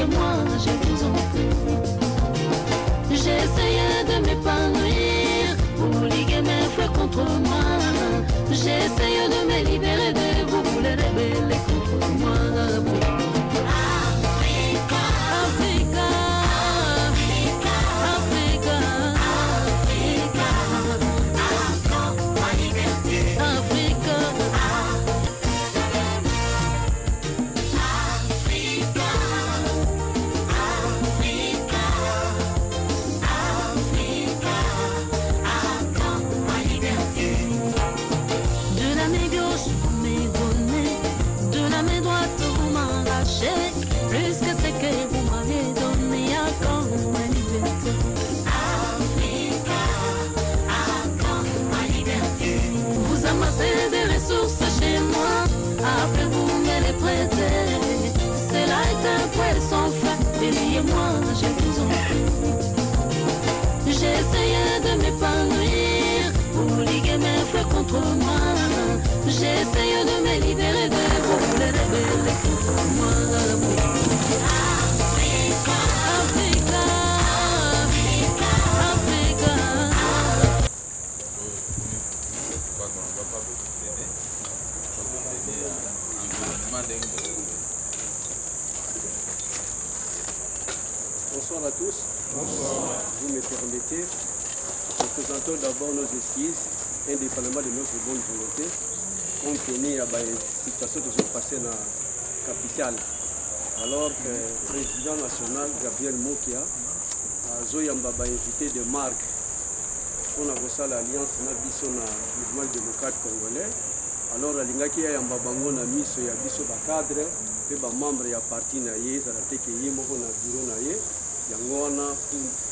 moi, je vous en prie. J'essayais de m'épanouir pour liguer mes frères contre moi. J'essayais de me libérer de vous pour les rebeller contre moi. Africa, Africa, Africa, Africa, Africa, ma liberté. Africa, Africa, Africa, Africa, Africa, ma liberté. De la main gauche vous me donnez, de la main droite vous m'arrachez, plus que ce que vous m'avez donné à quand ma liberté. Africa, Africa, ma liberté. Vous amassez des ressources chez moi, après vous me les prêtez. Cela est un poil sans fin, déliez-moi, je vous en prie. J'essayais de m'épanouir pour liguer mes frères contre moi. J'essayais de me libérer de vous, les rebeller contre moi. Africa, Africa, Africa, Africa. Bonsoir à tous. Bonsoir. Vous me permettez, nous présentons d'abord nos excuses, indépendamment de notre bonne volonté, compte tenu de la situation qui se passe dans la capitale. Alors que le président national, Gabriel Mokia, a invité de marque pour l'alliance na biso na mouvement démocrate congolais. Alors alingaki ya mbabango na miso ya biso ba cadre pe ba membre ya parti na ye za teke ye moko na bureau na ye yango wana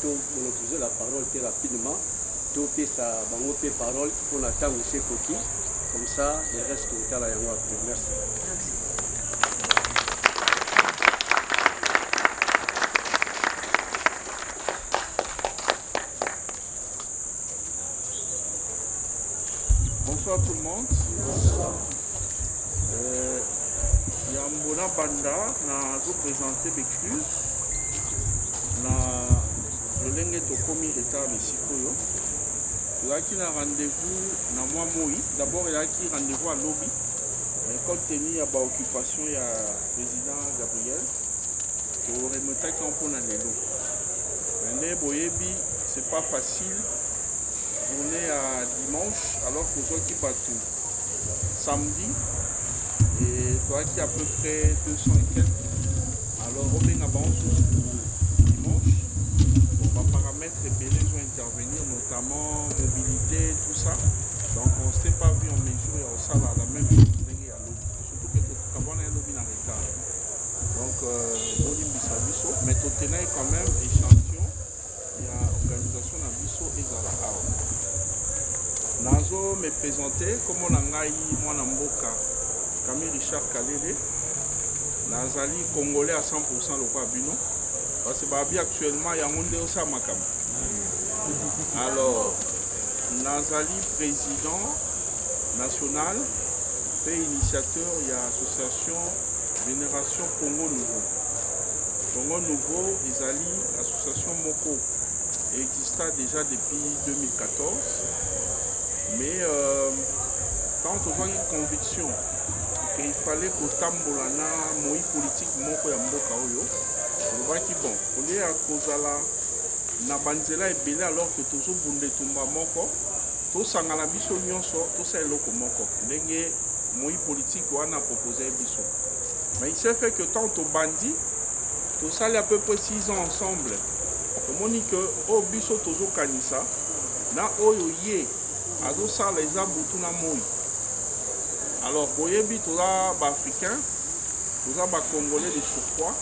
pour monopoliser la parole très rapidement to pesa bango pe parole pour na tango se koki comme ça le reste tout à la yango après. Merci. Bonsoir tout le monde. Yambona Banda, je vous présenter l'excuse. Le lingue est au commis d'état de Sikoyo. Il y a un rendez-vous dans moi Moï. D'abord, il y a un rendez-vous à lobby. Mais compte tenu de l'occupation, il y a le président Gabriel. Pour remonter quand on a les lots. Mais c'est pas facile. Journée à dimanche, alors que vous qui battent samedi, et toi qui à peu près 200 et quelques. Alors, on vient à dimanche. On va paramètres et belés vont intervenir, notamment mobilité, tout ça. Donc, on ne s'est pas vu en mesure et on s'en a la même chose. Surtout que avant, on a un lobby dans retard. Donc, on dit mais tout est quand même échantillon. Il y a organisation dans Bisso et Zala. Nazo me présenter comme on a moi Namboka, Camille Richard Kalele, Nazali congolais à 100% le roi Bino, parce que Babi actuellement il y a un monde aussi à Makam. Alors, Nazali président national, et initiateur, il y a l'association Génération Congo Nouveau. Congo Nouveau, Izali, l'association Moko, exista déjà depuis 2014. Mais quand on voit une conviction qu'il fallait que Tambolana, moi politique, moko ya mboka oyo, on voit que bon, on est à cause là, na banzela est belé alors que tous au bunde tumba moko, tous sangala biso nyonso, tous ça eloko moko. Ndenge moi politique on a proposé biso. Mais il s'est fait que tant au bandit, tout ça il y a à peu près 6 ans ensemble. On dit que au biso tous au kanisa, na oyo yé. Alors ça les a boutou na moi. Alors boyebi toza ba africain, toza ba congolais de surcroît.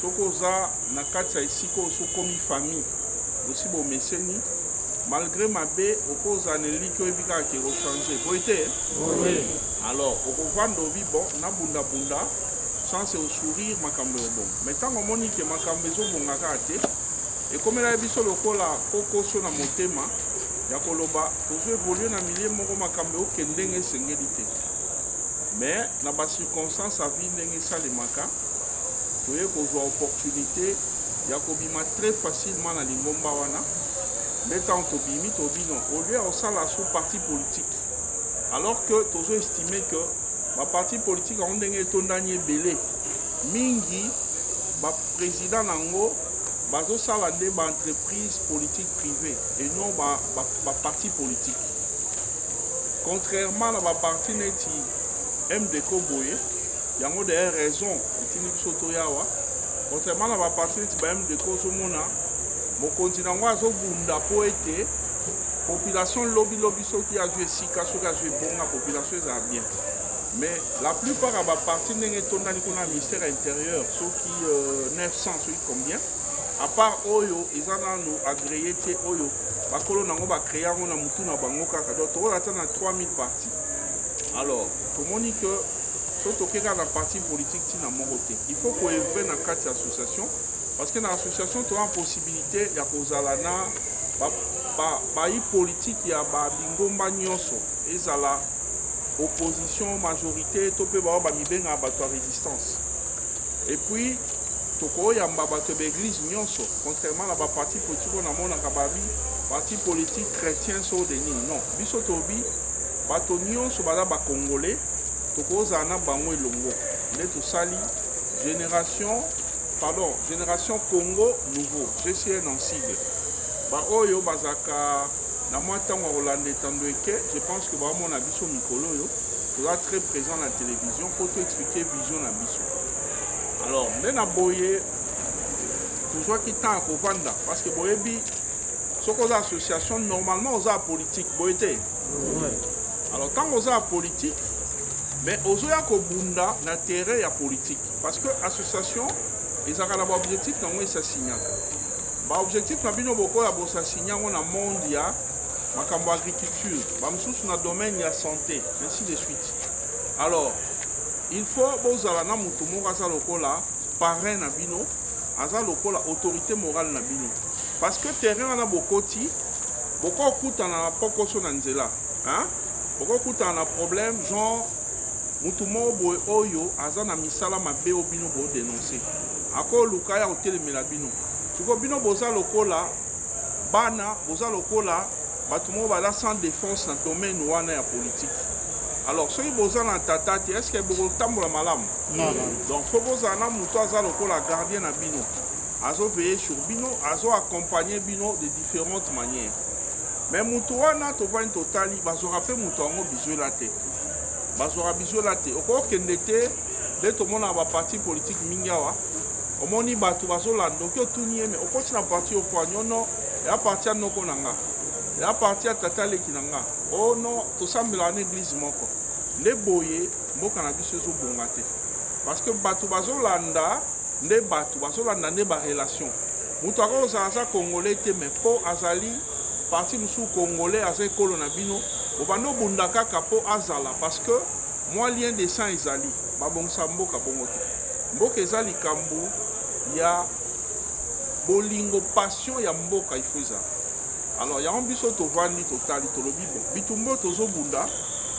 Soko za na kati ici ko so komi famille. Aussi bo meseni malgré ma bé opoza ne li ko ebika ke ko changer. Boité. Oui. Alors au vendre bi bon na bunda bunda sans se sourire makambo bon. Mais tant on moni que makambo zo bonga kate et comme la biso lokola koko so na motema yakoloba toujours évoluer na milieu moko makambo ke ndenge sengeli te mais na ba circonstance a vie ndenge salemaka toye kozwa opportunité ya kobima très facilement na lingomba wana mais tant tobimi tobino au lieu osala sous parti politique alors que tozo estimer que ba parti politique on ndenge etondani ebele mingi ba président nango bazosala nde ba entreprise politique privée et non ba parti politique. Contrairement à la partie neti MDK boye, il y a des raisons contrairement à la partie neti MDK somona mon continent azo bunda po été population lobby soki a joué sika soki a joué bon la population ça bien. Mais la plupart de la partie n'est pas dans le ministère intérieur, ceux qui 900, ceux qui combien. À part Oyo, ils ont agréé Oyo. Bakolo nango ba créer on a mutu na bango kaka. Donc on attend à 3000 partis. Alors, tout le monde dit que surtout que dans la partie politique ti na moroté. Il faut qu'on ait dans quatre associations parce que dans l'association tu as une possibilité ya kozalana ba politique ya ba bingomba nyonso ezala opposition majorité topé ba ba mibenga ba résistance. Et puis toko ya mbabato l'église nyonso contrairement à la parti politique on a mona kababi parti politique chrétien so deni non biso tobi bato nyonso bala ba congolais toko zana bango elongo ne to sali génération Congo nouveau GCN en sigle ba oyo bazaka na moi tant Rolande Tandoeke je pense que vraiment on a biso mikolo yo sera très présent à la télévision pour te expliquer vision na biso. Alors, mais na boye toujours qui tant au vanda parce que boyebi ce qu'on a association normalement aux a politique boyete. Alors tant aux a politique mais aux a ko bunda na terrain ya politique parce que association ils ont un objectif dans moi ça signe. Ba objectif na bino boko ya bosa signe on a monde ya makambo agriculture, ba msusu na domaine ya santé ainsi de suite. Alors il faut bozala na mutu moko aza lokola parrain na bino aza lokola autorité morale na bino parce que terrain wana bokoti boko okutana na pokoso na nzela hein boko okutana na problème genre mutu moko boye oyo aza na misala mabe o bino bo dénoncer ako luka ya otelemela bino siko bino boza lokola bana boza lokola batu moko bala sans défense na domaine wana ya politique. Alors, si vous avez un tatati, est-ce que vous avez un malam? Non. Donc, il faut que vous ayez un gardien à Bino. Azo veiller sur Bino, azo accompagner Bino de différentes manières. Mais Moutouana, tu vas en total, vous aurez Moutouango bisou la tête. Vous aurez bisou la tête. Au cours qu'il était, dès tout le monde a un parti politique Mingawa, au monde il va tout là. Donc, tout n'y est, mais au cours de la partie au point, non, et à partir de nos konanga. Et à partir de Tata Lekinanga, oh non, tout ça me l'a église moko. Les boyés, moi quand on a vu ce jour bongaté. Parce que Batou Bazolanda, ne Batou Bazolanda ne ba relation. Moutaro Zaza Congolais était mais pour Azali, parti nous Congolais, Azé Kolonabino, Obano Bundaka Kapo Azala. Parce que moi, lien des sangs Ezali, Babon Sambo Kabongote. Mboka Ezali Kambu, il y a Bolingo Passion, il y a Mboka Ifuza. Alors, il y a un biso tovandi total, bon. Bitumbo tozo bunda.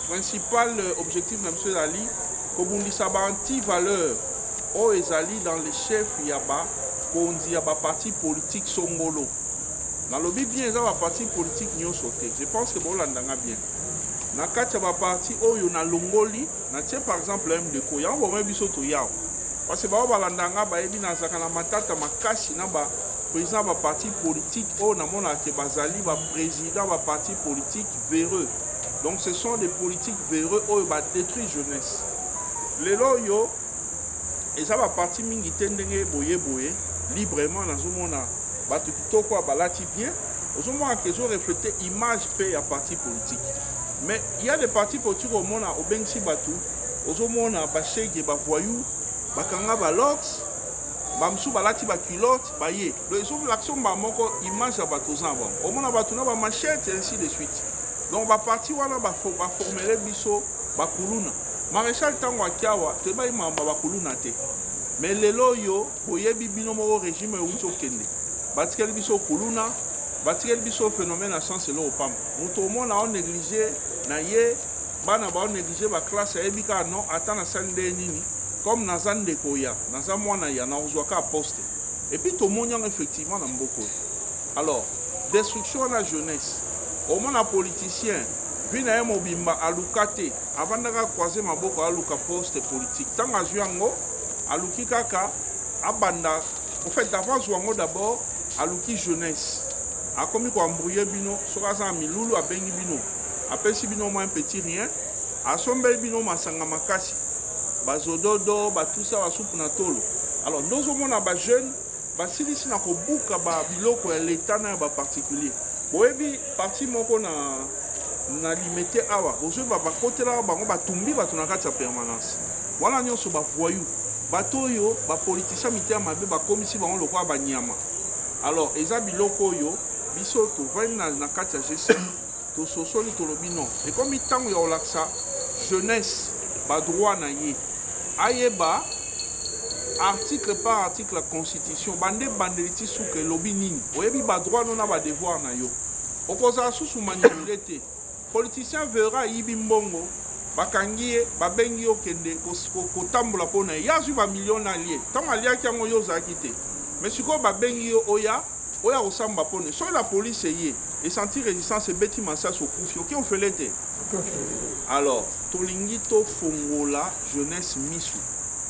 Principal objectif de M. Ali, kobundi saba anti-valeur. O ezali dans les chefs yaba, kondi yaba parti politique songolo. Dans le bien, il y a un parti politique nyo sauté. Je pense que bon l'andanga bien. Dans le cas de la parti oyo na longoli, na tiens par exemple MDK, il y a un biso to yao. Parce que ba l'andanga ba ebi na zakana matata makasi na ba président du parti politique, oh, bazali président du parti politique véreux. Donc ce sont des politiques véreux qui détruisent la jeunesse. Les loyaux, ils ont un parti mingi tendenge boye librement dans le monde. Batu kitoko balati bien. Aux moments qu'ils ont reflété image paix à parti politique. Mais il y a des partis politiques au monde au Bengsi Batu. Aux moments bachege bavoyou, bakanga balox. Bamsou balati ba culotte baye l'action ba moko image ba tozan ba au mona ba tuna ba machette et ainsi de suite. Donc ba parti wana ba former biso ba kuluna maréchal tango akiawa te ba imamba ba kuluna te mais lelo yo boyebi bino mo régime uto kende batikeli biso kuluna batikeli biso phénomène à sens lo pam muto mona on négligé na ye bana ba on négligé ba classe ebika non atana sande nini. comme Nazan de Koya, Nazan Mwana ya, Naozwaka poste. Et puis tout le monde effectivement dans beaucoup. Alors, destruction de la jeunesse. Au moins, les politiciens, vina mobimba alukate, avant de croiser ma boko aluka poste politique. Tant que Zuango, aluki kaka, abanda. En fait, d'avant Zuango d'abord, aluki jeunesse. A commis quoi embrouiller bino, soraza miloulou a bengi bino. Après si bino moins un petit rien, a sombe bino masanga makasi. Bazododo, ba tout ça va soupe na tolo. Alors, nous sommes na ba jeunes, ba sili sina ko buka ba biloko ya l'état na ba particulier. Boyebi parti moko na limité awa bozo ba kotela bango batumbi bato na kati ya permanence wana nyonso ba voyou bato oyo ba politicien mité mabe ba komisi bango lokwa ba nyama. Alors eza biloko oyo biso to vani na kati ya GC to sosoli to lobi non et comme itango ya olaksa jeunesse ba droit na ye ayeba article par article la constitution bande bandeliti souke lobi nini oyebi ba droit non na ba devoir na yo okoza susu manipulete politicien verra yibi mbongo bakangie babengi yo kende ko tambola pona yazu ba million na lié tant alia kiango yo zakite mais siko babengi yo oya osamba pona so la police yé et sentir résistance beti massa so kufi OK on fait l'été alors tolingi to fongola jeunesse misu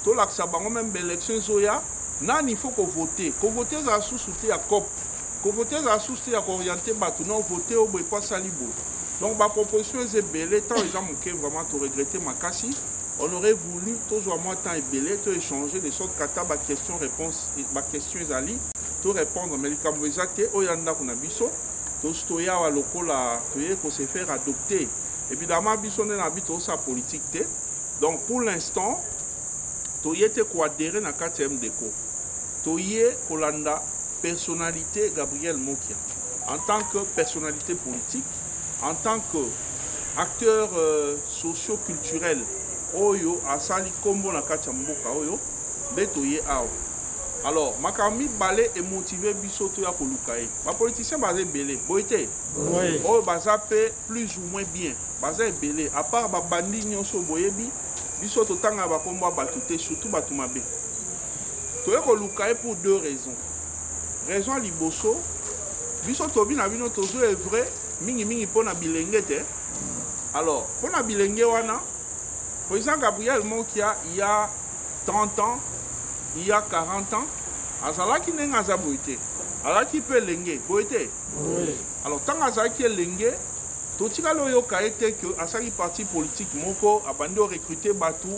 to laksa bango même élection zoya nani faut ko voter za sous-souté à COP ko voter za sous-souté à orienter batu non voter au boy pas salibo. Donc ma proposition est belle tant les gens m'ont vraiment to regretter ma cassi on aurait voulu toujours moi temps et belle to échanger les sortes kata ba question réponse ma question ezali to répondre mais comme exacté oyanda kuna biso to stoya wa lokola to ye ko se faire adopter évidemment biso na bito sa politique té donc pour l'instant to yete ko adhérer na 4e déco to ye kolanda personnalité Gabriel Mokia en tant que personnalité politique en tant que acteur socio-culturel oyo asali kombo na kati ya mboka oyo nde to ye awa alors makami balé et motivé biso to ya koluka ye ba politicien bazé belé boité oui oyo baza pe plus ou moins bien bazé belé à part ba bandi nyonso boyebi biso to tanga ba kombo batu te surtout batu mabe to ya koluka ye pour deux raisons raison liboso biso to bina bino to zo est vrai mingi pona bilenge te alors pona bilenge wana président Gabriel Mokia il y a 30 ans il y a 40 ans azalaki nenga azaboité alaki pe lenge boité oui alors tant azalaki lenge to tikalo yo kaete que asali parti politique moko abandi recruter batu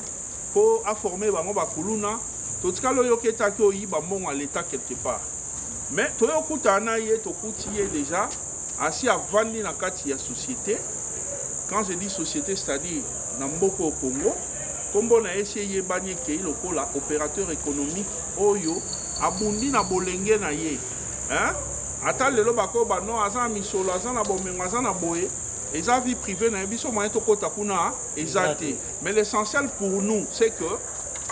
pour a former bango bakuluna to tikalo yo ketaki oyi ba mbongo à l'état quelque part mais to yo kutana ye to kutiye déjà asi avandi na kati ya société. Quand je dis société c'est-à-dire na mboko au Congo kombo na essayer banye ke lokola opérateur économique oyo abundi na bolenge na ye hein ata lelo bako ba non aza misolo aza na bomengo aza na boye eza vie privée na biso moyen to kota kuna ezate mais l'essentiel pour nous c'est que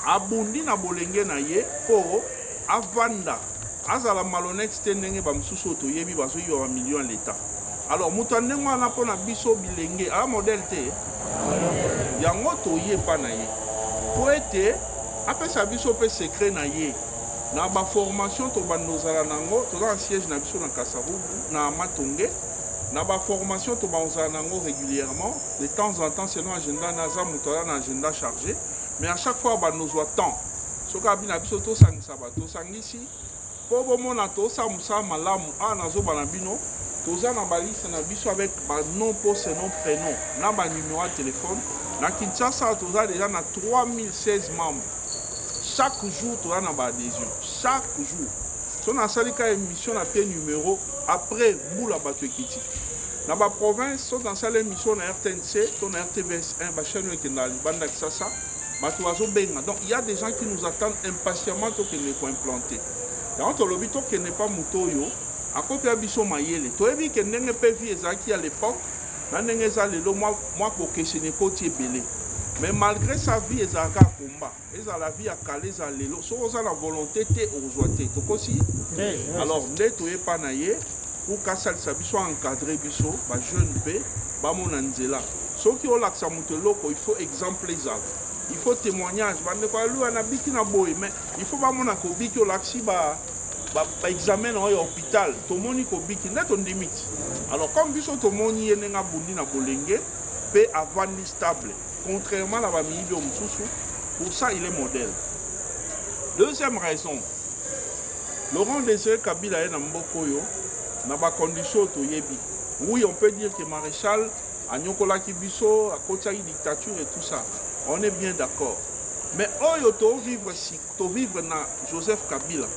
abundi na bolenge na ye po avanda azala malhonnête te ndenge ba msusu to yebi bazo yo ba million l'état alors mutu ndenge wana pona biso bilenge a modèle te yango to ye pa na ye po ete apesa biso pe secret na ye na ba formation to bandozala nango to dans siège na biso na Kasavubu na Matonge na ba formation to banzala nango régulièrement de temps en temps selon agenda naza mutu na agenda chargé mais à chaque fois bandozwa temps soka bina biso to sangisa ba to sangisi po bomona to sa musa malamu a nazo bana bino toza na balise na biso avec ba nom poste nom prénom na ba numéro de téléphone na Kinshasa toza déjà na 3016 membres chaque jour toza na ba adhésion chaque jour so na salika émission na pe numéro après boula bato ekiti na ba province so dans sala émission na RTNC to na RTVS 1 ba chaîne ekendali banda Kisasa bato bazo benga donc il y a des gens qui nous attendent impatiemment to kene ko implanter donc to lobi to kene pas mutoyo akopia biso mayele to ebi ke ndenge pe vie ezaki à l'époque na ndenge eza lelo moi ko questionner koti ebele mais malgré sa vie ezaka combat eza la vie à calé za lelo so oza la volonté te ozoate to kosi alors nde to epa na ye pour kasal sa biso encadrer biso ba jeune pe ba mona nzela soki olaksa muteloko il faut exemple za il faut témoignage. Mais il faut pas mon akobiki au laxi examen dans l'hôpital. Tout le monde kobiki net on limite. Alors comme biso tout le monde y est n'enga bundi na bolenge, peut avoir stable. Contrairement à la famille de Moussou, pour ça il est modèle. Deuxième raison, Laurent Désiré Kabila est dans Mbokoyo, n'a pas condition to yebi. Oui, on peut dire que Maréchal a Nyokola Kibiso, a Kotsai dictature et tout ça. On est bien d'accord. Mais Oyo to vivre si, to vivre na Joseph Kabila.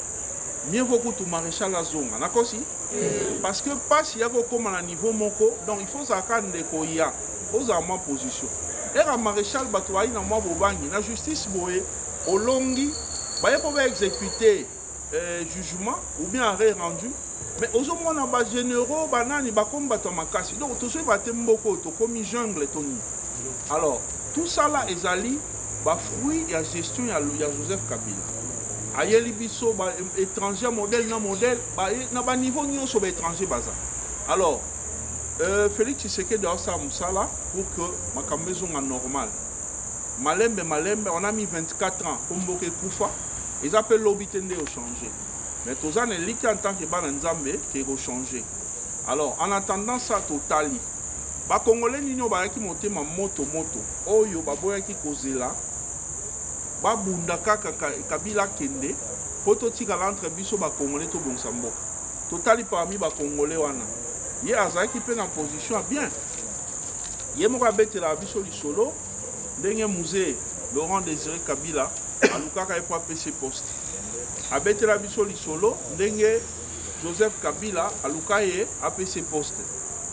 Mieux vaut que tu Maréchal à Zonga. D'accord si? Parce que pas si y a comme à niveau moko, donc il faut s'accorder de Koya. Aux armes position. Et la Maréchal Batouaï na moi bobangi, la justice boé, au longi, bah il faut exécuter jugement ou bien arrêt rendu. Mais aux hommes on a généraux, banani, bakom batomakasi. Donc tout ça va te mboko, to comme jungle toni. Alors tout ça là est ali, bah fruit et gestion ya Joseph Kabila. Ayeli biso ba étranger modèle na modèle, bah na ba niveau nyon so ba étranger baza. Alors Félix Tshisekedi a ça là pour que ma maison soit normale. Malembe, on a mis 24 ans pour Mboke Koufa. Ils appellent l'obitende au changer. Mais tous les gens en tant que Bananzambe qui ont changé. Alors en attendant ça totali, les Congolais n'ont pas monté ma moto. Oyo baboya qui cause là. Babundaka Kabila Kende. Pototika l'entre biso ba Congolais to bonsambo. Totali parmi ba Congolais wana. Il a qui peut en position bien. Il y a un biso solo. Dernier musée Laurent Désiré Kabila a Lukaka et PC poste. A bête la biso solo. Dernier Joseph Kabila a Lukaka et PC poste.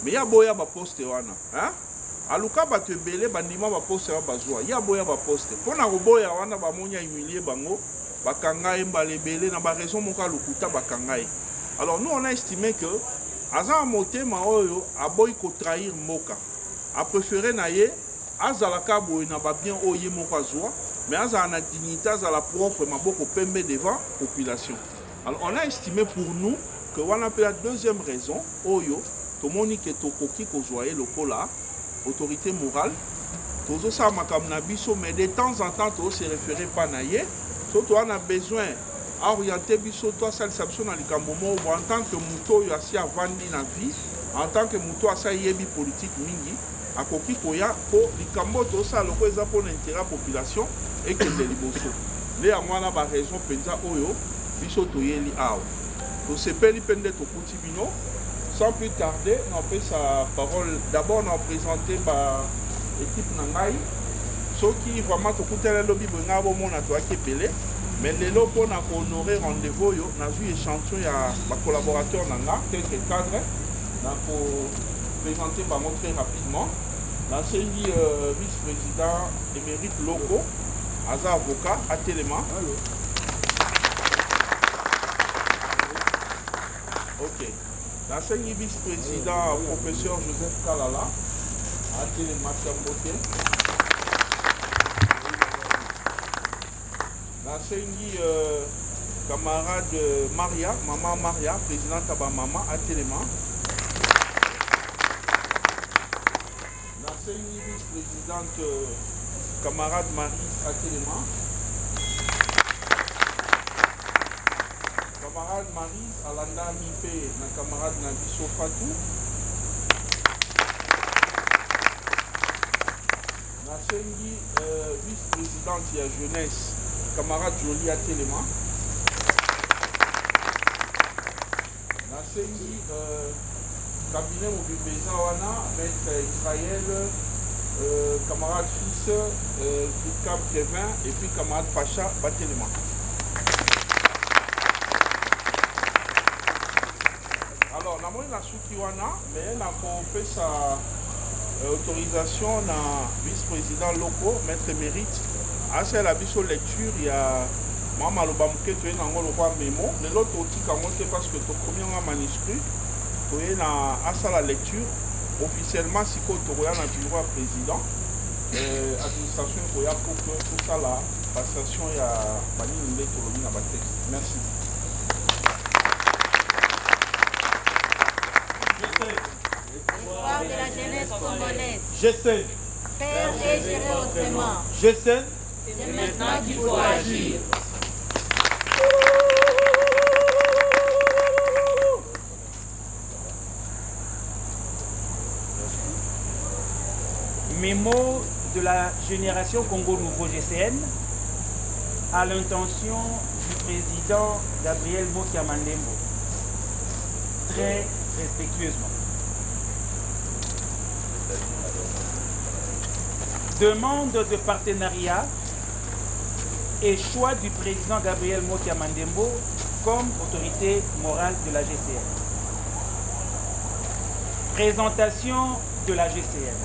Mais il y a boya ba poste wana. Hein? A Lukaka ba te belé bandima ba poste ba bazwa. Il y a boya ba poste. Pour na boya wana ba monya humilier bango. Ba kangaye mbale belé na ba raison moka lukuta ba kangaye. Alors nous on a estimé que Aza moté maoyo a boy ko trahir moka. A préféré naye azalaka boy na ba bien oye moka zoa, mais aza na dignité za la propre maboko pembe devant population. Alors on a estimé pour nous que on a la deuxième raison oyo to moni ke to koki ko zoyer lokola autorité morale. Tozo sa makamna biso mais de temps en temps to se référer pas naye, surtout on a besoin à orienter biso toi ça l'exception dans les cambomo en tant que muto yo asi avandi na vie en tant que muto asa yebi politique mingi akoki koya ko likambo to ça loko eza pour l'intérêt population et que de liboso les à moi na ba raison penza oyo biso to yeli aw to sepeli pende to kuti bino sans plus tarder on fait sa parole d'abord on présenter ba équipe nangai ceux qui vraiment to kutela lobby bonga bo mona to akepele. Mais les lots pour honorer rendez-vous, on a vu échantillon à ma collaborateur Nanga, quelques cadres, pour présenter très rapidement. L'ancien vice-président émérite locaux, Aza avocat, à Téléma. Ok. L'ancien vice-président professeur Joseph Kalala, à Téléma Chamboté. L'ancien camarade Maria, maman Maria, présidente Aba Mama à Téléma. L'ancien vice-présidente camarade Marie à Téléma. Camarade Marie à l'Anda Mipé, la camarade Nabiso Fatou. L'ancien vice-présidente de la jeunesse. Camarade Jolie à Téléma. La CNI, cabinet Mobibeza Wana, maître Israël, camarade fils, Cap Kevin et puis camarade Pacha à Téléma. Alors, on a moins la Soukiwana, mais on a fait sa autorisation à vice-président locaux, maître émérite. À la biso lecture, il y a Maman Lobamke, tu es dans le mémo. Mais l'autre outil, parce que tu as commis un manuscrit, tu es dans la lecture. Officiellement, si tu es dans le bureau président, l'administration pour que tout ça, la passation, il y a une économie dans le texte. Merci. Espoir de la jeunesse congolaise. Je sais. Faire et gérer autrement. Je sais. C'est maintenant qu'il faut agir. Mémo de la génération Congo Nouveau GCN à l'intention du président Gabriel Mokia Mandembo, très respectueusement. Demande de partenariat et choix du président Gabriel Mokia Mandembo comme autorité morale de la GCN. Présentation de la GCN.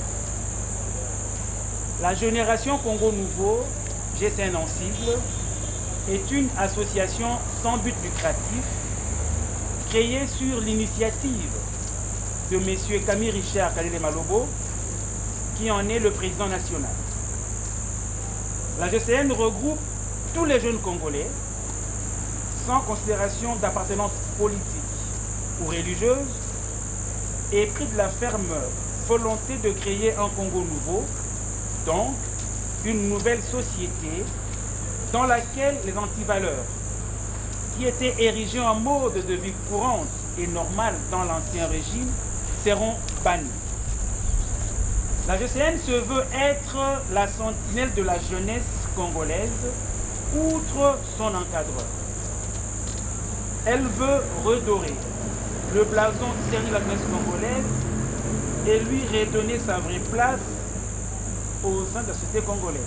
La Génération Congo Nouveau, GCN en sigle, est une association sans but lucratif créée sur l'initiative de M. Camille Richard Kalele Malobo, qui en est le président national. La GCN regroupe tous les jeunes Congolais, sans considération d'appartenance politique ou religieuse, et pris de la ferme volonté de créer un Congo nouveau, donc une nouvelle société dans laquelle les antivaleurs, qui étaient érigés en mode de vie courante et normale dans l'ancien régime, seront bannis. La GCN se veut être la sentinelle de la jeunesse congolaise, outre son encadreur. Elle veut redorer le blason serri de la jeunesse congolaise et lui redonner sa vraie place au sein de la société congolaise.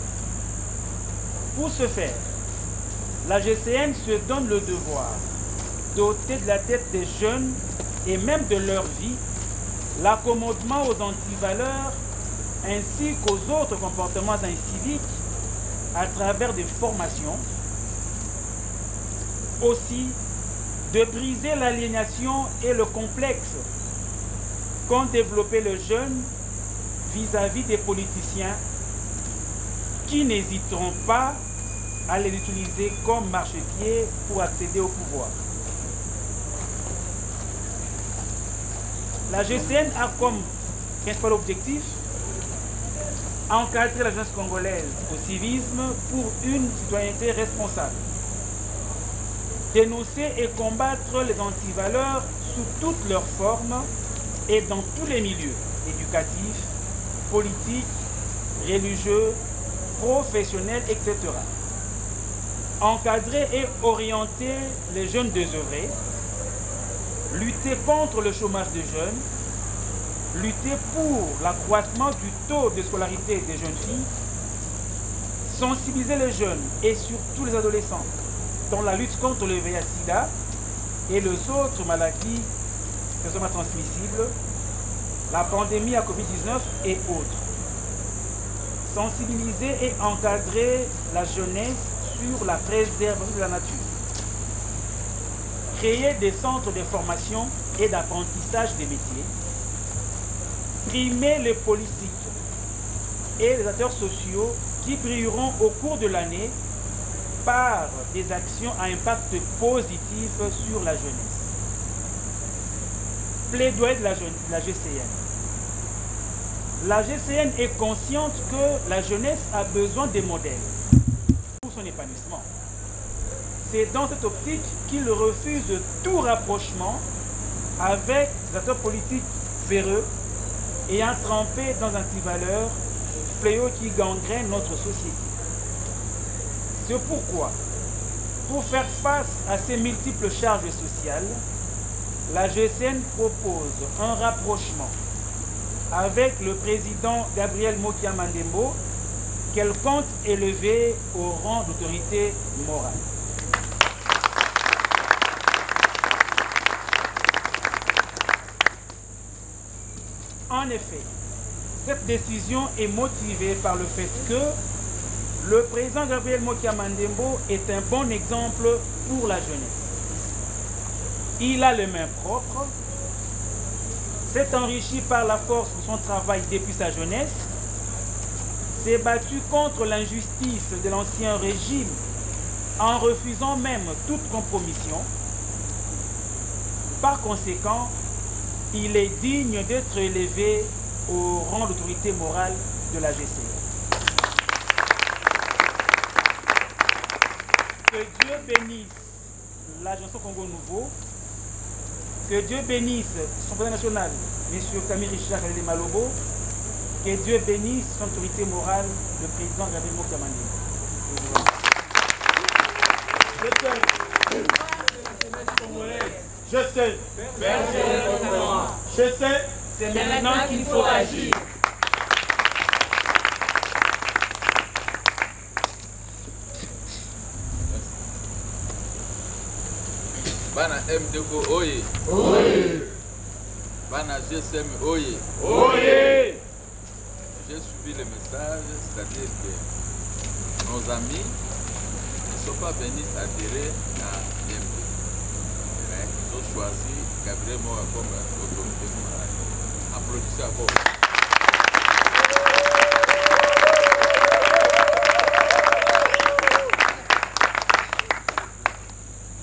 Pour ce faire, la GCN se donne le devoir d'ôter de la tête des jeunes et même de leur vie l'accommodement aux antivaleurs ainsi qu'aux autres comportements inciviques à travers des formations. Aussi, de briser l'aliénation et le complexe qu'ont développé les jeunes vis-à-vis des politiciens qui n'hésiteront pas à les utiliser comme marchepied pour accéder au pouvoir. La GCN a comme principal objectif encadrer la jeunesse congolaise au civisme pour une citoyenneté responsable. Dénoncer et combattre les antivaleurs sous toutes leurs formes et dans tous les milieux éducatifs, politiques, religieux, professionnels, etc. Encadrer et orienter les jeunes désœuvrés, lutter contre le chômage des jeunes, lutter pour l'accroissement du taux de scolarité des jeunes filles, sensibiliser les jeunes et surtout les adolescents dans la lutte contre le VIH-Sida et les autres maladies sexuellement transmissibles, la pandémie à Covid-19 et autres. Sensibiliser et encadrer la jeunesse sur la préservation de la nature. Créer des centres de formation et d'apprentissage des métiers. Primer les politiques et les acteurs sociaux qui brilleront au cours de l'année par des actions à impact positif sur la jeunesse. Plaidoyer de la GCN. La GCN est consciente que la jeunesse a besoin des modèles pour son épanouissement. C'est dans cette optique qu'il refuse tout rapprochement avec des acteurs politiques véreux ayant trempé dans un antivaleur, fléau qui gangrène notre société. C'est pourquoi, pour faire face à ces multiples charges sociales, la GCN propose un rapprochement avec le président Gabriel Mokia Mandembo, qu'elle compte élever au rang d'autorité morale. En effet, cette décision est motivée par le fait que le président Gabriel Mokia Mandembo est un bon exemple pour la jeunesse. Il a les mains propres, s'est enrichi par la force de son travail depuis sa jeunesse, s'est battu contre l'injustice de l'ancien régime en refusant même toute compromission. Par conséquent, il est digne d'être élevé au rang d'autorité morale de la GCN. Que Dieu bénisse l'Agence Congo Nouveau. Que Dieu bénisse son président national, M. Camille Richard Kalele Malobo. Que Dieu bénisse son autorité morale, le président Gabriel Mokamani. Je sais. Je sais. C'est maintenant qu'il faut agir. Bana MDCO Oye. Bana GSM Oye. J'ai suivi le message, c'est-à-dire que nos amis ne sont pas venus s'adhérer à l'MD. Ils ont choisi Gabriel Moa comme autorité morale. Applaudissez encore.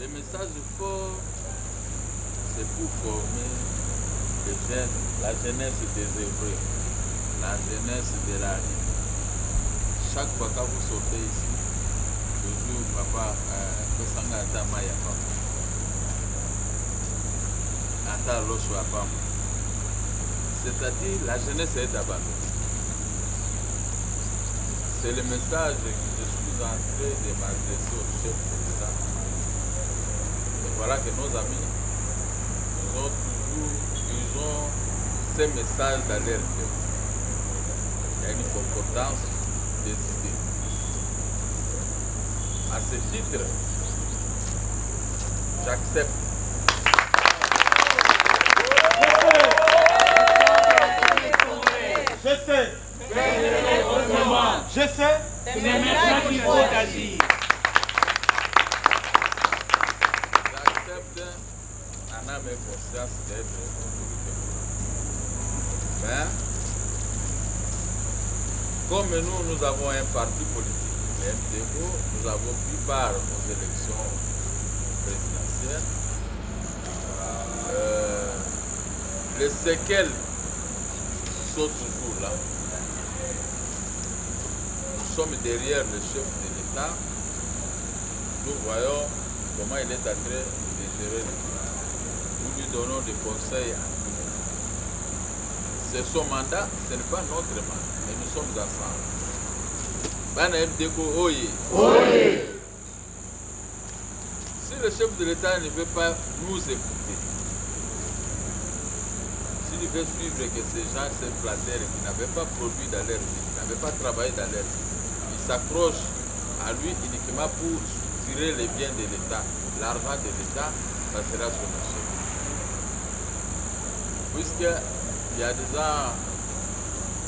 Le message fort, c'est pour former les jeunes, la jeunesse désœuvrée, la jeunesse de la rue. Chaque fois que vous sortez ici, toujours papa, c'est-à-dire la jeunesse est abandonnée. C'est le message que je suis en train de m'adresser au chef de l'État. Et voilà que nos amis, ils ont ces messages dans leur tête. Il y a une concordance des idées. À ce titre, j'accepte. Je sais. Je sais. C'est maintenant qu'il faut agir. J'accepte en âme et conscience d'être autorité. Mais, comme nous avons un parti politique, le MDCO, nous avons pris part aux élections présidentielles. Les séquelles sont toujours là. Nous sommes derrière le chef de l'État. Nous voyons comment il est en train de gérer le pays. Nous lui donnons des conseils à tout le monde. C'est son mandat, ce n'est pas notre mandat, mais nous sommes ensemble. Bana MDCO Oye. Si le chef de l'État ne veut pas nous écouter, s'il veut suivre que ces gens, ces flatteurs qui n'avaient pas produit dans leur vie, qui n'avaient pas travaillé dans leur vie, ils s'accrochent à lui uniquement pour tirer les biens de l'État, l'argent de l'État, ça sera son échec. Puisqu'il y a 2 ans,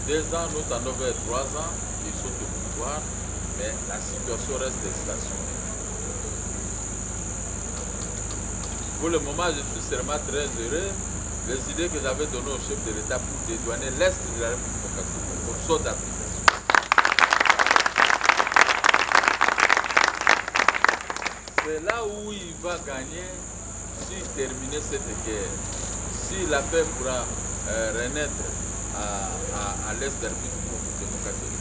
nous en avons 3 ans, ils sont au pouvoir, mais la situation reste stationnée. Pour le moment, je suis seulement très heureux. Les idées que j'avais données au chef de l'État pour dédouaner l'Est de la République démocratique sont d'application. C'est là où il va gagner s'il termine cette guerre. Si la paix pourra renaître à l'Est de la République démocratique,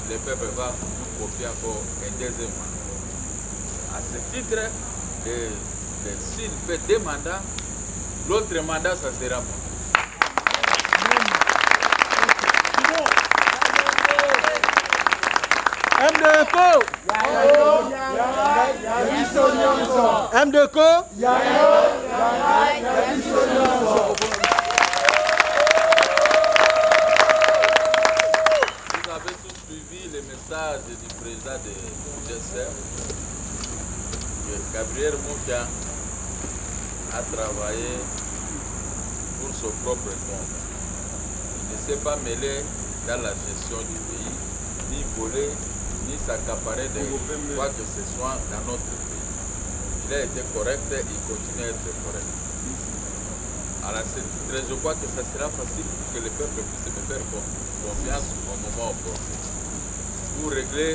le peuple va nous confier encore un deuxième mandat. À ce titre, s'il fait 2 mandats, l'autre mandat, ça sera moi. MDCO MDCO Vous avez tous suivi le message du président de GSM, que Gabriel Moka a travaillé pour son propre compte. Il ne s'est pas mêlé dans la gestion du pays, ni voler, ni s'accaparer de quoi que ce soit dans notre pays. Il a été correct et il continue à être correct. Alors, je crois que ça sera facile pour que le peuple puisse me faire confiance au moment opportun pour régler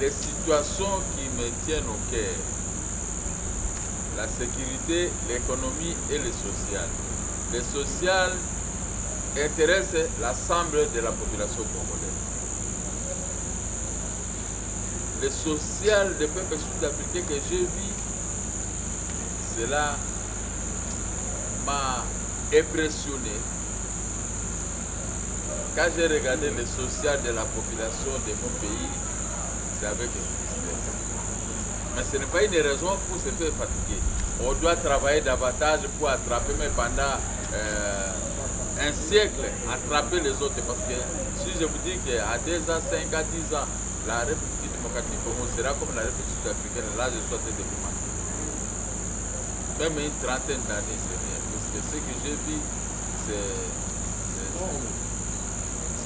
les situations qui me tiennent au cœur. La sécurité, l'économie et le social. Le social intéresse l'ensemble de la population congolaise. le social des peuples sud-africains que j'ai vu, cela m'a impressionné. Quand j'ai regardé le social de la population de mon pays, c'est avec tristesse. Mais ce n'est pas une raison pour se faire fatiguer. On doit travailler davantage pour attraper, mais pendant un siècle, attraper les autres. Parce que si je vous dis qu'à 2 ans, 5 ans, 10 ans, la République démocratique du Congo sera comme la République sud-africaine, là je souhaite découvrir. Même une trentaine d'années, c'est rien. Parce que ce que j'ai vu,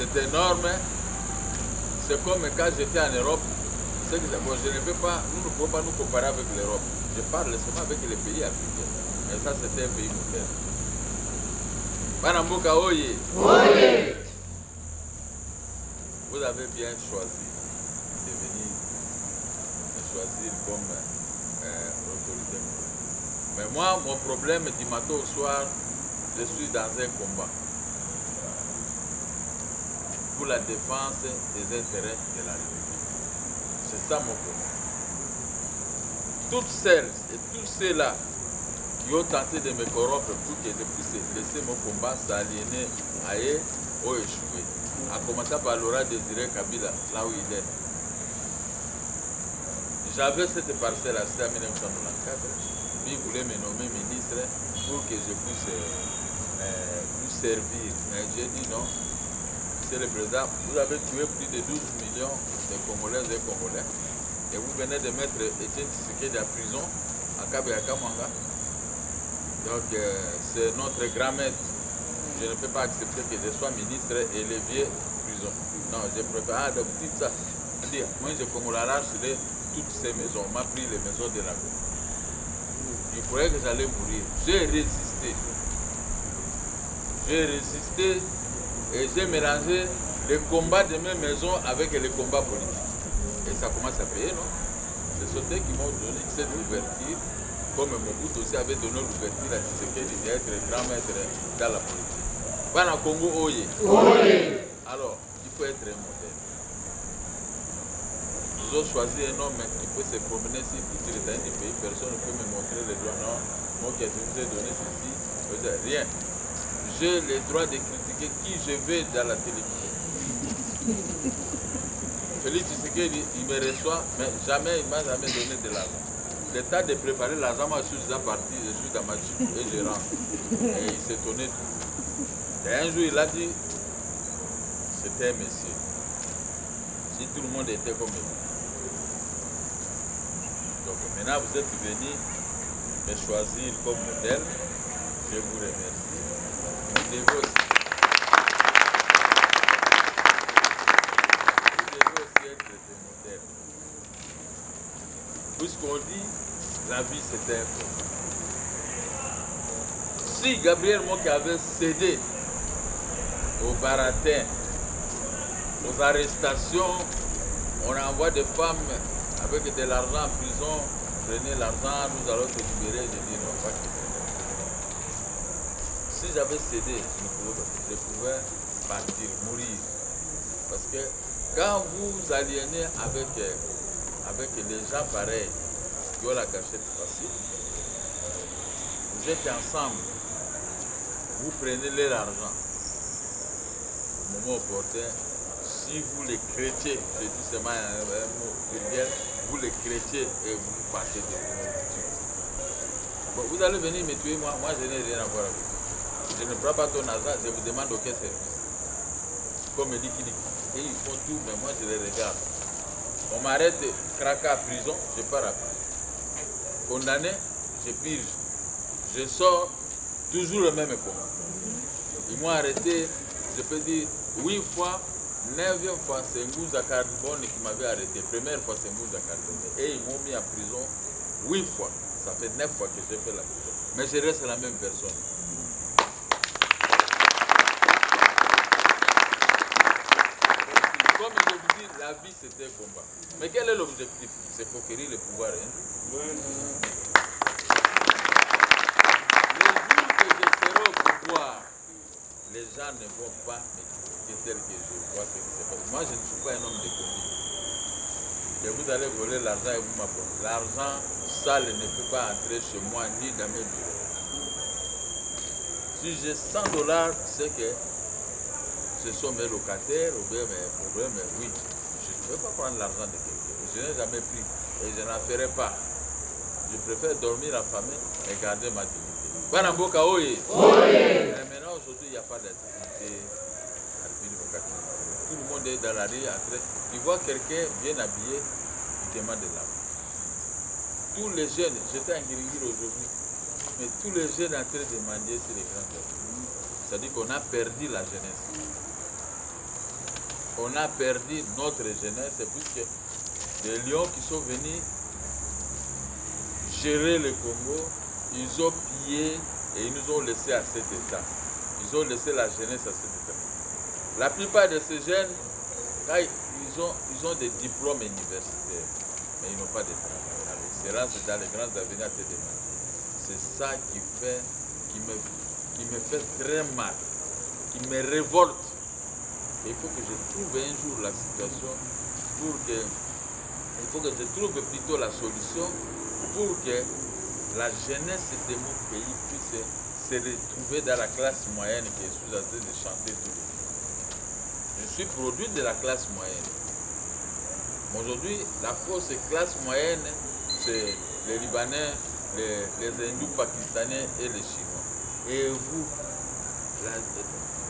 c'est énorme. C'est comme quand j'étais en Europe. Bon, je ne peux pas, nous ne pouvons pas nous comparer avec l'Europe. Je parle seulement avec les pays africains. Et ça, c'était un pays moderne. Banamboka Oye. Oye. Vous avez bien choisi de venir me choisir comme autorité. Mais moi, mon problème du matin au soir, je suis dans un combat pour la défense des intérêts de la République. C'est ça mon problème. Toutes celles et tous ceux-là qui ont tenté de me corrompre pour que je puisse laisser mon combat s'aliéner à eux ont échoué. À commencer par Laurent Désiré Kabila, là où il est. J'avais cette parcelle achetée en 1994. Lui voulait me nommer ministre pour que je puisse lui servir. Mais j'ai dit non. C'est le président. Vous avez tué plus de 12 millions de Congolaises et Congolais. Et vous venez de mettre Etienne Tshisekedi en prison à Kabea-Kamanga. Donc c'est notre grand maître. Je ne peux pas accepter que je sois ministre et levier prison. Non, je préfère adopter ça. Moi, je Congolais toutes ces maisons. On m'a pris les maisons de la ville. Il croyait que j'allais mourir. J'ai résisté. J'ai résisté et j'ai mélangé le combat de mes maisons avec les combats politiques. Et ça commence à payer, non? Ce sont eux qui m'ont donné cette ouverture, comme Mobutu aussi avait donné l'ouverture à Tshisekedi d'être grand maître dans la politique. Bana Congo Oye. Oye. Alors, il faut être modèle. Nous avons choisi un homme qui peut se promener sur toute l'étendue du pays. Personne ne peut me montrer les droits. Non, moi qui je vous ai donné ceci, rien. J'ai le droit de critiquer qui je veux dans la télévision. Félix Tshisekedi, il me reçoit, mais jamais, il ne m'a jamais donné de l'argent. Le temps de préparer l'argent, moi je suis déjà parti, je suis dans ma jeep et je rentre. Et il s'étonnait tout. Et un jour, il a dit, c'était un monsieur. Si tout le monde était comme lui. Donc maintenant, vous êtes venus me choisir comme modèle. Je vous remercie. Vous devez aussi. Puisqu'on dit, la vie c'est un fait. Si Gabriel Moki avait cédé aux baratins, aux arrestations, on envoie des femmes avec de l'argent en prison, prenez l'argent, nous allons te libérer, je dis non, pas que si j'avais cédé, je pouvais partir, mourir. Parce que quand vous aliénez avec les gens pareils qui ont la gâchette facile, vous êtes ensemble, vous prenez leur argent. Au moment opportun, si vous les chrétiez, je dis seulement un mot vulgaire, vous les chrétiez et vous partez de vous. Bon, vous allez venir me tuer, moi je n'ai rien à voir avec vous. Je ne prends pas ton argent, je vous demande aucun service. Comme dit Kili. Et ils font tout, mais moi je les regarde. On m'arrête, craquer à prison, je pars après. Condamné, je purge. Je sors, toujours le même combat. Ils m'ont arrêté, je peux dire, 8 fois, 9e fois, c'est Ngouza Carbone qui m'avait arrêté. Première fois, c'est Ngouza Carbone. Et ils m'ont mis en prison 8 fois. Ça fait 9 fois que j'ai fait la prison. Mais je reste la même personne. Comme je vous dis, la vie c'était un combat. Mais quel est l'objectif? C'est conquérir le pouvoir. Hein? Le jour que je serai au pouvoir, les gens ne vont pas me critiquer tel que je vois ce qui se passe. Moi, je ne suis pas un homme de combat. que vous allez voler l'argent et vous m'apportez. L'argent sale ne peut pas entrer chez moi ni dans mes bureaux. Si j'ai 100 $, c'est que ce sont mes locataires ou bien mes problèmes. Oui, je ne peux pas prendre l'argent de quelqu'un. Je n'ai jamais pris et je n'en ferai pas. Je préfère dormir affamé et garder ma dignité. Banamboka oye. Mais maintenant, aujourd'hui, il n'y a pas d'activité. Tout le monde est dans la rue. Il voit quelqu'un bien habillé, il demande de l'argent. Tous les jeunes, j'étais en Guiriguir aujourd'hui, mais tous les jeunes en train de demander sur les grands œuvres. C'est-à-dire qu'on a perdu la jeunesse. On a perdu notre jeunesse, puisque les lions qui sont venus gérer le Congo, ils ont pillé et ils nous ont laissé à cet état. Ils ont laissé la jeunesse à cet état. La plupart de ces jeunes, ils ont des diplômes universitaires, mais ils n'ont pas de travail. Alors, c'est dans les grands avenirs à te demander. C'est ça qui me fait très mal, qui me révolte. Et il faut que je trouve un jour la situation il faut que je trouve plutôt la solution pour que la jeunesse de mon pays puisse se retrouver dans la classe moyenne que je suis en train de chanter tout le temps. Je suis produit de la classe moyenne. Aujourd'hui, la fausse classe moyenne, c'est les Libanais, les hindous pakistanais et les Chinois. Et vous,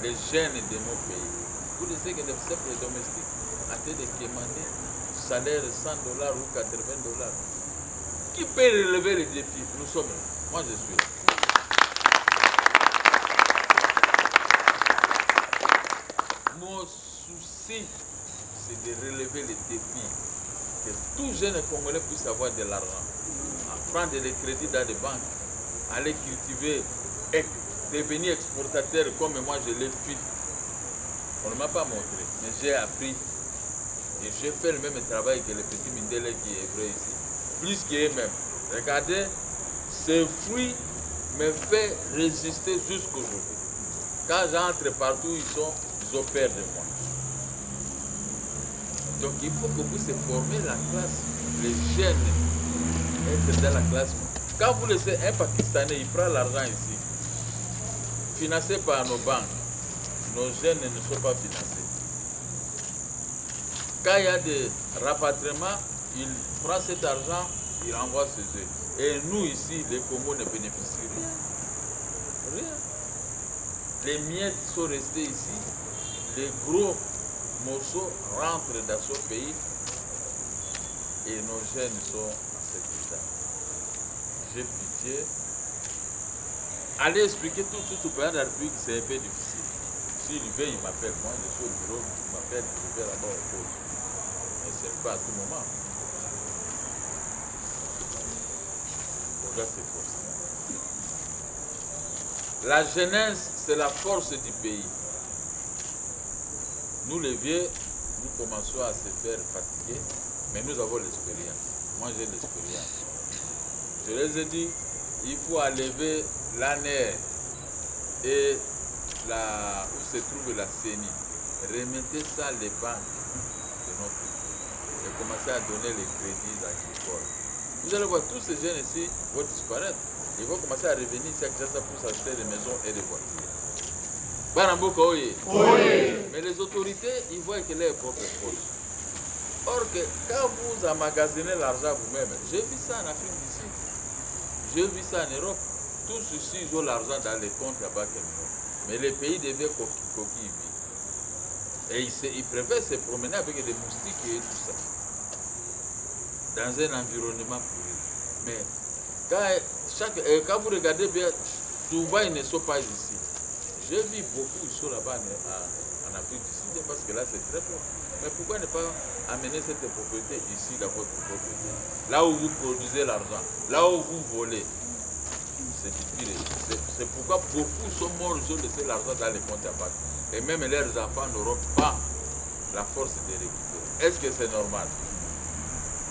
les jeunes de mon pays, vous savez que les simples domestiques ont été demandés salaire de 100 $ ou 80 $. Qui peut relever les défis? Nous sommes là. Moi, je suis là. Mon souci, c'est de relever les défis. Que tout jeune Congolais puisse avoir de l'argent, prendre des crédits dans des banques, aller cultiver et devenir exportateur comme moi je l'ai fait. On ne m'a pas montré, mais j'ai appris. Et j'ai fait le même travail que le petit Mindele qui est vrai ici, plus qu'eux-mêmes. Regardez, ces fruits me font résister jusqu'aujourd'hui. Quand j'entre partout, ils ont peur de moi. Donc il faut que vous se formez la classe, les jeunes, être dans la classe. Quand vous laissez un Pakistanais, il prend l'argent ici, financé par nos banques, nos jeunes ne sont pas financés. Quand il y a des rapatriements, il prend cet argent, il renvoie chez eux. Et nous ici, les Congos ne bénéficient rien. Rien. Les miettes sont restés ici, les gros morceaux rentrent dans ce pays et nos jeunes sont à cet état. J'ai pitié. Allez expliquer tout au président de la République, c'est un peu difficile. S'il veut, il m'appelle. Moi, je suis au bureau, il m'appelle, je vais là-bas au pause. Mais ce n'est pas à tout moment. Là, c'est forcément. La jeunesse, c'est la force du pays. Nous, les vieux, nous commençons à se faire fatiguer, mais nous avons l'expérience. Moi, j'ai l'expérience. Je les ai dit, il faut enlever l'ANER et où se trouve la CENI. Remettez ça les banques de notre pays et commencez à donner les crédits agricoles. Vous allez voir, tous ces jeunes ici vont disparaître. Ils vont commencer à revenir ici à Kinshasa pour s'acheter des maisons et des voitures. Banamboka oye. Mais les autorités, ils voient que leur propre poche. Or que quand vous emmagasinez l'argent vous-même, j'ai vu ça en Afrique d'ici, j'ai vu ça en Europe, tous ici ils ont l'argent dans les comptes là-bas. Mais les pays deviennent coquilles vides. Et ils préfèrent se promener avec des moustiques et tout ça. Dans un environnement pourri. Mais quand vous regardez bien, souvent ils ne sont pas ici. J'ai vu beaucoup, ils sont là-bas en Afrique du Sud, parce que là c'est très fort. Mais pourquoi ne pas amener cette propriété ici dans votre propriété? Là où vous produisez l'argent, là où vous volez. C'est difficile. C'est pourquoi beaucoup sont morts, ils ont laissé l'argent dans les comptes à banque. Et même leurs enfants n'auront pas la force de récupérer. Est-ce que c'est normal?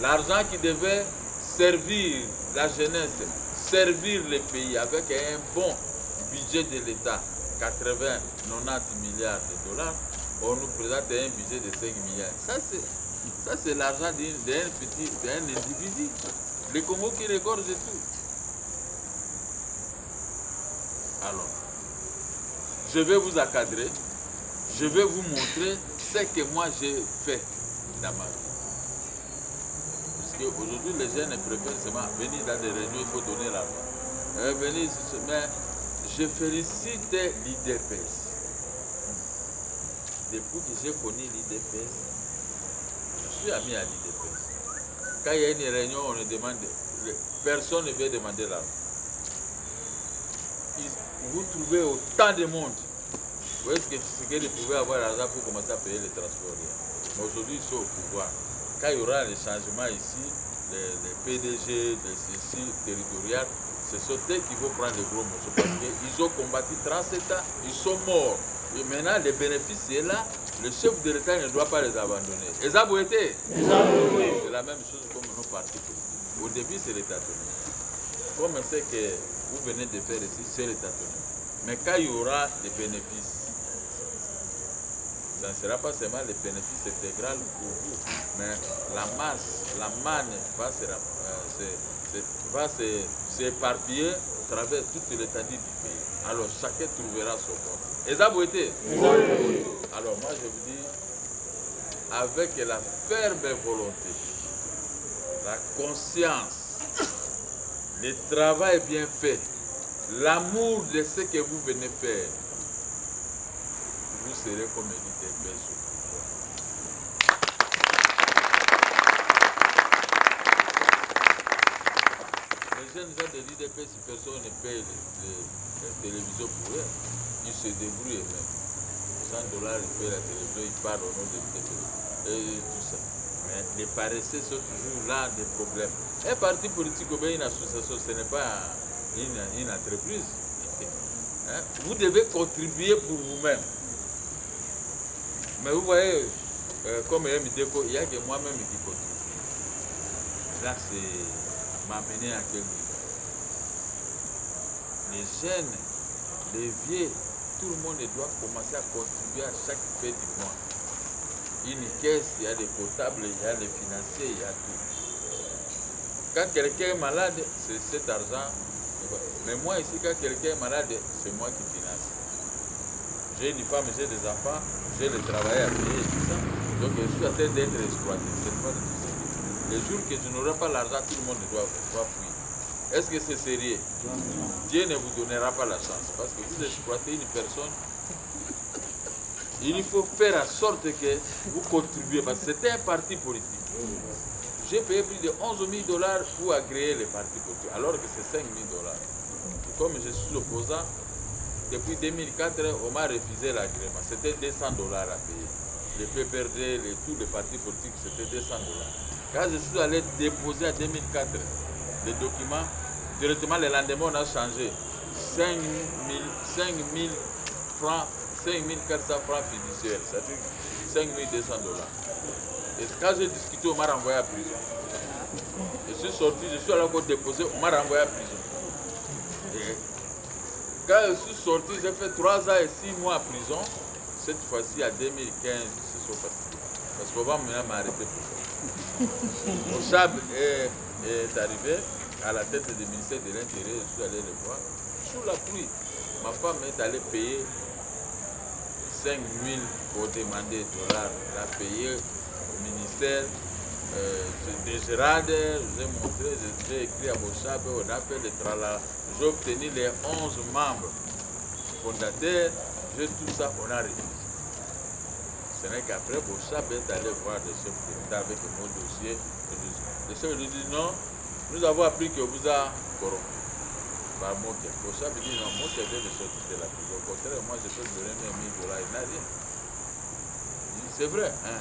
L'argent qui devait servir la jeunesse, servir les pays avec un bon budget de l'État, 80-90 milliards de dollars, on nous présente un budget de 5 milliards. Ça, Ça, c'est l'argent d'un individu. Le Congo qui regorge tout. Alors, je vais vous encadrer. Je vais vous montrer ce que moi j'ai fait dans ma vie. Parce qu'aujourd'hui, les jeunes préfèrent seulement venir dans des réunions, il faut donner l'argent. Mais je félicite l'IDPS. Depuis que j'ai connu l'IDPS, je suis ami à l'IDPS. Quand il y a une réunion, on ne demande, personne ne veut demander l'argent. Vous trouvez autant de monde. Vous voyez ce qu'ils pouvaient avoir l'argent pour commencer à payer les transports. Mais aujourd'hui, ils sont au pouvoir. Quand il y aura les changements ici, les PDG, les CC territoriales, ce sont eux qui vont prendre les gros morceaux. Parce qu'ils ont combattu 37 ans, ils sont morts. Et maintenant, les bénéfices sont là. Le chef de l'État ne doit pas les abandonner. Et ça, c'est la même chose comme nos partis politiques. Au début, c'est les tâtonnements. Comme c'est que vous venez de faire ici, c'est les tâtonnements. Mais quand il y aura des bénéfices, ça ne sera pas seulement les bénéfices intégral pour vous, mais la masse, la manne va s'éparpiller à travers toute l'étendue du pays. Alors chacun trouvera son compte. Et ça, vous êtes? Alors moi je vous dis, avec la ferme volonté, la conscience, le travail bien fait, l'amour de ce que vous venez faire, vous serez comme l'IDPS au pouvoir. Les jeunes gens de l'IDPS, si personne ne paye les télévisions pour eux, ils se débrouillent eux-mêmes. 100 $, ils payent la télévision, ils parlent au nom de l'IDPS et tout ça. Mais les paresseux sont toujours là des problèmes. Un parti politique ou bien une association, ce n'est pas une entreprise. Hein? Vous devez contribuer pour vous-même. Mais vous voyez, comme Mideko, il n'y a que moi-même qui contribue. Là, c'est m'amener à quel niveau? Les jeunes, les vieux, tout le monde doit commencer à contribuer à chaque fin du mois. Une caisse, il y a des comptables, il y a les financiers, il y a tout. Quand quelqu'un est malade, c'est cet argent. Mais moi ici, quand quelqu'un est malade, c'est moi qui finance. J'ai une femme, j'ai des enfants, j'ai le travail à payer et tout ça. Donc je suis en train d'être exploité. C'est pas de tout ça. Les jours que je n'aurai pas l'argent, tout le monde doit fuir. Est-ce que c'est sérieux? Dieu ne vous donnera pas la chance. Parce que vous exploitez une personne. Il faut faire en sorte que vous contribuez. Parce que c'était un parti politique. J'ai payé plus de 11 000 $ pour agréer les partis politiques. Alors que c'est 5 000 $. Comme je suis opposant, depuis 2004, on m'a refusé l'agrément. C'était 200 $ à payer. Le PPRD, tous les partis politiques, c'était 200 $. Quand je suis allé déposer en 2004 les documents, directement le lendemain, on a changé 5 000 francs, 5 400 francs fiduciaires, c'est-à-dire 5 200 $. Et quand j'ai discuté, on m'a renvoyé à prison. Je suis sorti, je suis allé encore déposer, on m'a renvoyé à prison. Et quand je suis sorti, j'ai fait 3 ans et 6 mois à prison. Cette fois-ci, en 2015, ils se sont fatigués. Parce qu'on va maintenant m'arrêter pour ça. Mon chab est arrivé à la tête du ministère de l'Intérieur, je suis allé le voir. Sous la pluie, ma femme est allée payer 5 000 pour demander $. Elle a payé au ministère. Des Gérard, j'ai montré, j'ai écrit à Bochab, on a fait le tralala. J'ai obtenu les 11 membres fondateurs, j'ai tout ça, on a refusé. Ce n'est qu'après, Bochab est allé voir le chef de l'État avec mon dossier. Le chef lui dit non, nous avons appris que vous a corrompu. Par Moké. Bochab dit non, Moké vient de sortir de la prison. Au contraire, moi je peux lui donner 1 000 $, il n'a rien. C'est vrai, hein?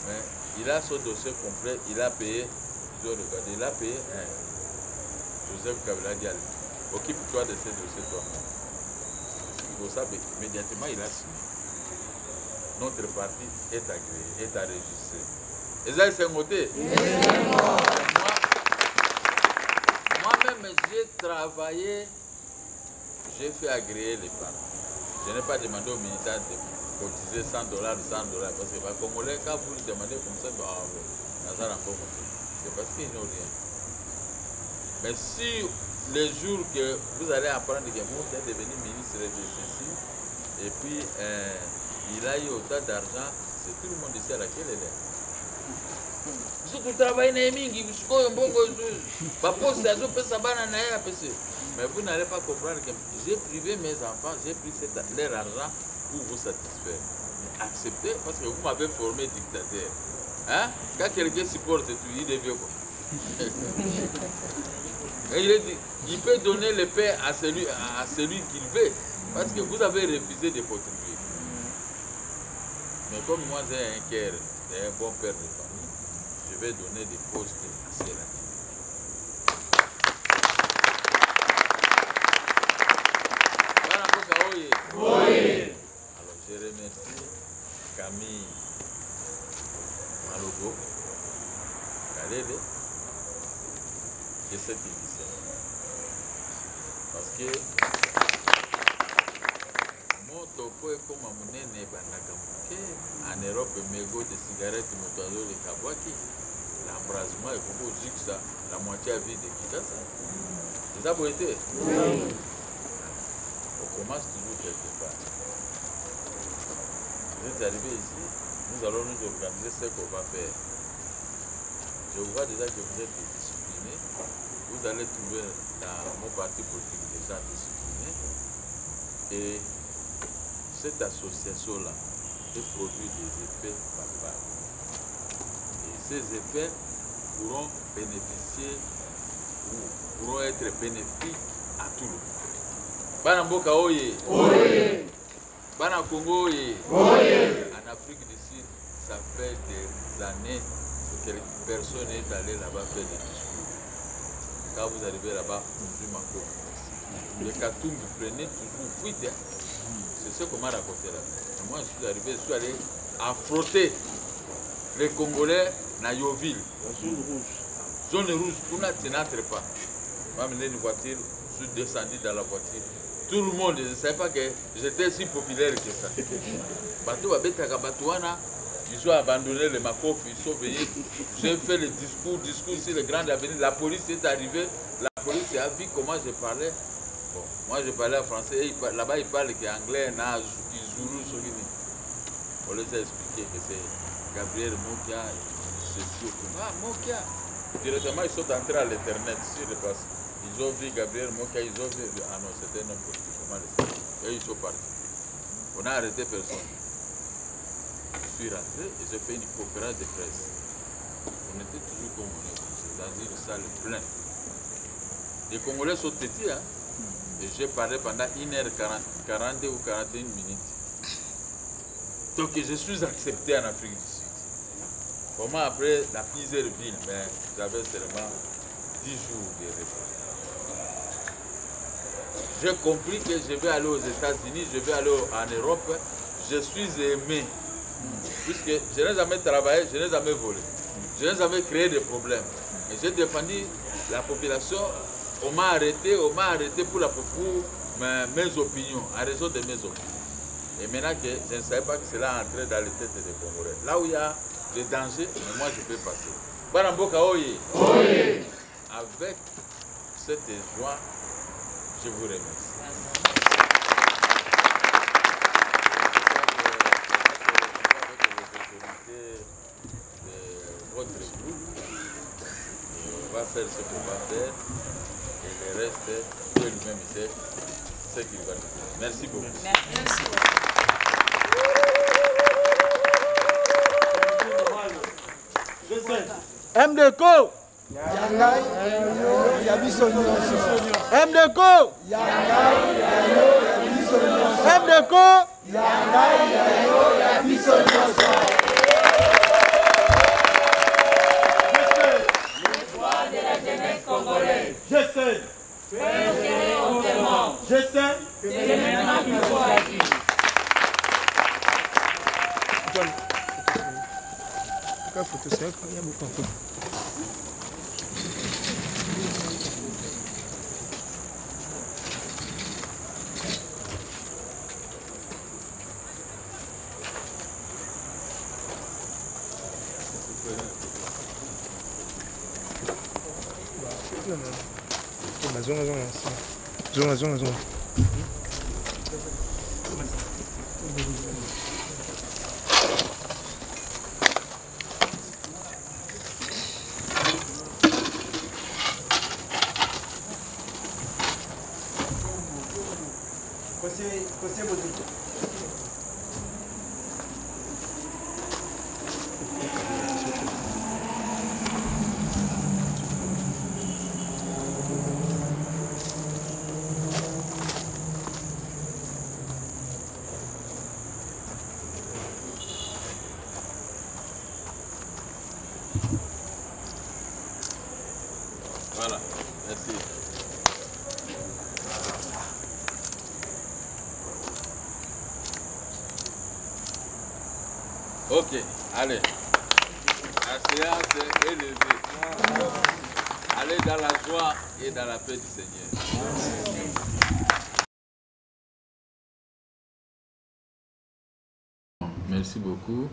Mais il a son dossier complet, il a payé, je regarde, il a payé Joseph Kabila Diallo. Occupe-toi de ces dossiers toi-même. Bochab, immédiatement, il a signé. Notre parti est agréé, est enregistré. Et ça, c'est noté. Moi-même, j'ai travaillé, j'ai fait agréer les partis. Je n'ai pas demandé aux militants cotiser $100, parce que les Congolais, quand vous lui demandez comme ça, c'est parce qu'ils n'ont rien. Mais si le jour que vous allez apprendre que Mokia est devenu ministre de ceci, et puis il a eu autant d'argent, c'est tout le monde ici à laquelle elle est. Surtout travailler dans les mais vous n'allez pas comprendre que j'ai privé mes enfants, j'ai pris leur argent pour vous satisfaire. Mais acceptez, parce que vous m'avez formé dictateur. Hein? Quand quelqu'un supporte tout, il devient quoi? Et il peut donner le paix à celui qu'il veut, parce que vous avez refusé de contribuer. Mais comme moi j'ai un cœur, j'ai un bon père de famille, je vais donner des postes assez rapides. Oui. Alors je remercie Camille Malogo, Kalele, de cette émission. Parce que mon topo est comme un monnaie en Europe, mégot de cigarettes, motoiseaux de Kabwaki, l'embrasement est beaucoup juste la moitié à vie de Kikasa. C'est ça, beauté? Oui. On commence toujours quelque part. Vous êtes arrivés ici, nous allons nous organiser ce qu'on va faire. Je vois déjà que vous êtes disciplinés. Vous allez trouver dans mon parti politique des gens disciplinés. Et cette association-là peut produire des effets palpables. Et ces effets pourront bénéficier ou pourront être bénéfiques à tout le monde. Bana Mboka Oye. Oye. Bana Congo Oye. Oye. En Afrique du Sud, ça fait des années que personne n'est allé là-bas faire des discours. Quand vous arrivez là-bas, vous m'en le Katoum, vous prenez toujours fuite. C'est ce qu'on m'a raconté là-bas. Moi, je suis arrivé, je suis allé affronter les Congolais dans Yoville. La zone rouge. Zone rouge, tu n'entres pas. On m'a amené une voiture, je suis descendu dans la voiture. Tout le monde, je ne savais pas que j'étais si populaire que ça. Ils ont abandonné le Makof, ils sont venus. J'ai fait le discours sur le grand avenir. La police est arrivée, la police a vu comment je parlais. Bon, moi je parlais en français, là-bas ils parlent qu'anglais, Zulu, Sogini. On les a expliqué que c'est Gabriel Mokia, ceci, ah, Mokia. Directement ils sont entrés à l'internet sur le passé. Ils ont vu Gabriel Mokia, ils ont vu. Ah non, c'était un homme politique, comment le faire. Et ils sont partis. On a arrêté personne. Je suis rentré et j'ai fait une conférence de presse. On était toujours comme on est, dans une salle pleine. Les Congolais sont petits, hein. Et j'ai parlé pendant 1h40 ou 41 minutes. Donc je suis accepté en Afrique du Sud. Comment après la plusieurs villes, mais j'avais seulement 10 jours de repos. J'ai compris que je vais aller aux États-Unis, je vais aller en Europe. Je suis aimé. Puisque je n'ai jamais travaillé, je n'ai jamais volé. Je n'ai jamais créé de problèmes. Et j'ai défendu la population. On m'a arrêté pour mes opinions, en raison de mes opinions. Et maintenant que je ne savais pas que cela entrait dans les têtes des Congolais. Là où il y a des dangers, moi je peux passer. Bana Mboka Oye. Oye. Avec cette joie, je vous remercie. Votre groupe, et on va faire ce qu'on va faire et le reste, Dieu lui-même sait ce qu'il va nous faire. Merci beaucoup. Merci. MDECO MDECO MDECO Je sais. Je sais. C'est maintenant qu'il faut agir. Pourquoi photo ça? Il y a beaucoup de photos. Zonga. Voilà, merci. Ok, allez. La séance est levée. Allez dans la joie et dans la paix du Seigneur. Merci beaucoup.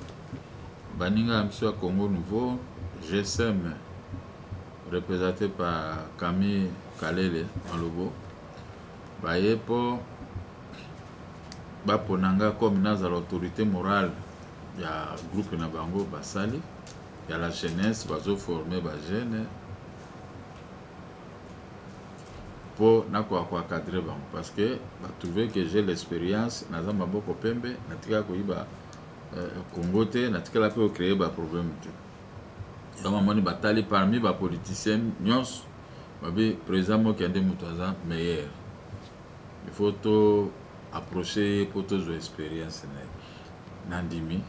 Baninga Amsua Congo Nouveau, GSM, représenté par Camille Kalele Malobo. Baye pour Baponanga comme l'autorité morale. Il y a un groupe Nabango Basali, il y a la jeunesse, bazo former les jeunes pour cadrer parce que je trouve que j'ai l'expérience dans un maboko pembe, natika ko iba Congo te, natika la peut créer des problèmes. Donc on batali parmi les politiciens nyos, babi président mo kende mutaza meilleur. Il faut tout approcher pour toute expérience nandimi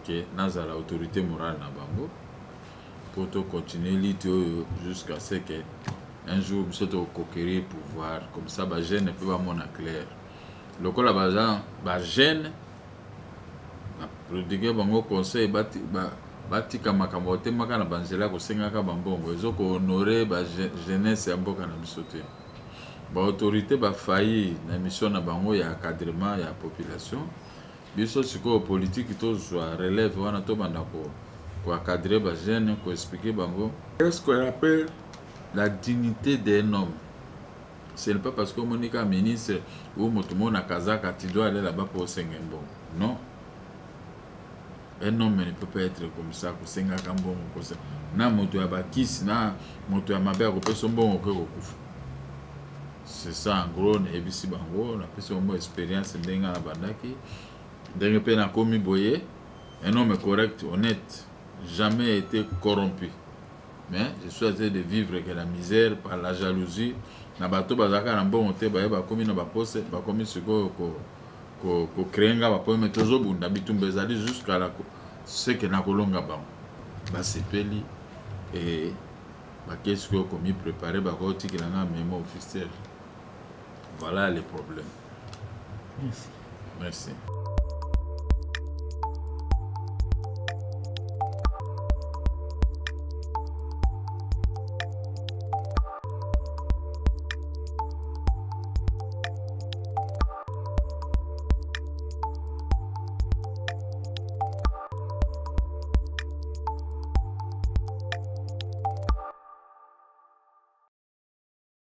que dans l'autorité morale na bango pour continuer l'idée jusqu'à ce que un jour nous sommes conquérir le pouvoir comme ça les jeunes ne peuvent pas mon clair le col la jeune prodiguer bango conseil bati kama kamote maka na banzela ko sengaka bambongo ezoko honorer ba jeunesse ya mboka na bisote ba autorité ba failli na mission na bango ya encadrement ya population. Biso siko politique to soit relève wana to banda ko encadrer ba jeunes ko expliquer bango qu'est-ce qu'on appelle la dignité d'un homme. Ce n'est pas parce que Monica ministre ou motumona kazaka tu dois aller là-bas pour sengembo. Non. Un homme ne peut pas être comme ça ko senga kambongo ko ça. Na moto ya bakisi na moto ya mabe ko peso mbongo ko kufa. C'est ça en gros na ebisi bango na peso mo expérience ndenga na bandaki. D'un peu na commis boyer, un homme correct, honnête, jamais été corrompu. Mais je suis en train de vivre que la misère par la jalousie. Na bato bazaka na bon te ba commis na ba poste, ba commis ce ko créenga ba pomme tozo bunda bitumbezali jusqu'à la ce que na kolonga ba. Ba sepeli et ba qu'est-ce que commis préparé ba ko tikila na mémo officiel. Voilà les problèmes. Merci. Merci.